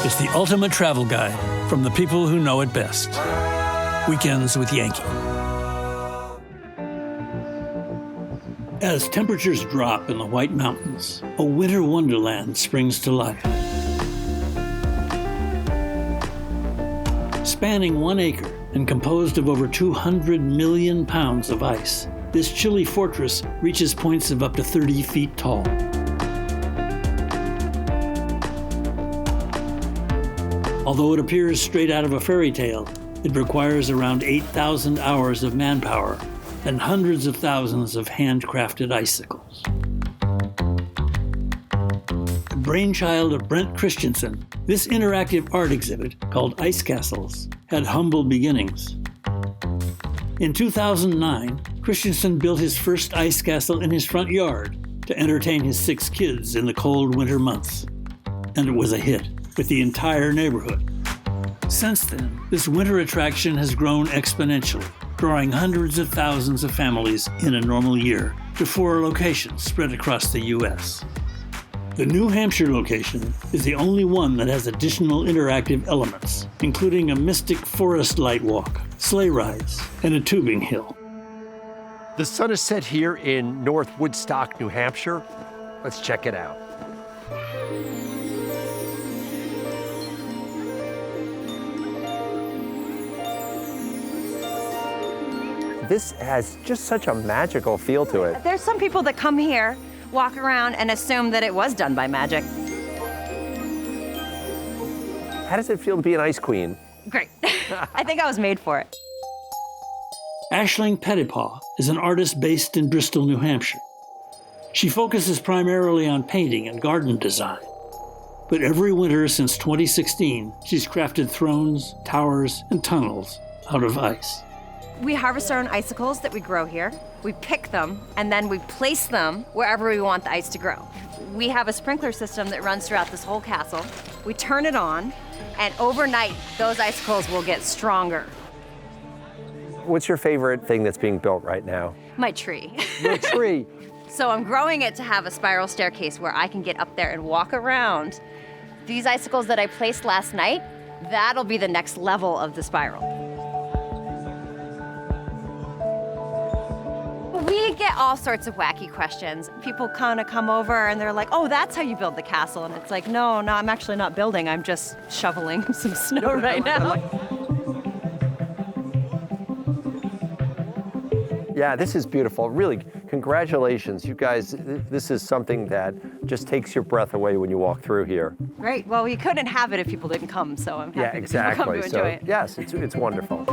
is the ultimate travel guide from the people who know it best. Weekends with Yankee. As temperatures drop in the White Mountains, a winter wonderland springs to life. Spanning 1 acre and composed of over 200 million pounds of ice, this chilly fortress reaches points of up to 30 feet tall. Although it appears straight out of a fairy tale, it requires around 8,000 hours of manpower and hundreds of thousands of handcrafted icicles. The brainchild of Brent Christensen, this interactive art exhibit, called Ice Castles, had humble beginnings. In 2009, Christensen built his first ice castle in his front yard to entertain his 6 kids in the cold winter months. And it was a hit with the entire neighborhood. Since then, this winter attraction has grown exponentially, drawing hundreds of thousands of families in a normal year to 4 locations spread across the U.S. The New Hampshire location is the only one that has additional interactive elements, including a mystic forest light walk, sleigh rides, and a tubing hill. The sun is set here in North Woodstock, New Hampshire. Let's check it out. This has just such a magical feel to it. There's some people that come here, walk around, and assume that it was done by magic. How does it feel to be an ice queen? Great. I think I was made for it. Aisling Petipas is an artist based in Bristol, New Hampshire. She focuses primarily on painting and garden design. But every winter since 2016, she's crafted thrones, towers, and tunnels out of ice. We harvest our own icicles that we grow here. We pick them, and then we place them wherever we want the ice to grow. We have a sprinkler system that runs throughout this whole castle. We turn it on, and overnight, those icicles will get stronger. What's your favorite thing that's being built right now? My tree. Your tree. So I'm growing it to have a spiral staircase where I can get up there and walk around. These icicles that I placed last night, that'll be the next level of the spiral. We get all sorts of wacky questions. People kind of come over and they're like, oh, that's how you build the castle. And it's like, no, I'm actually not building. I'm just shoveling some snow right now. Yeah, this is beautiful. Really, congratulations. You guys, this is something that just takes your breath away when you walk through here. Great. Well, we couldn't have it if people didn't come, so I'm happy Yeah, exactly. that people come to enjoy it. Yes, it's wonderful.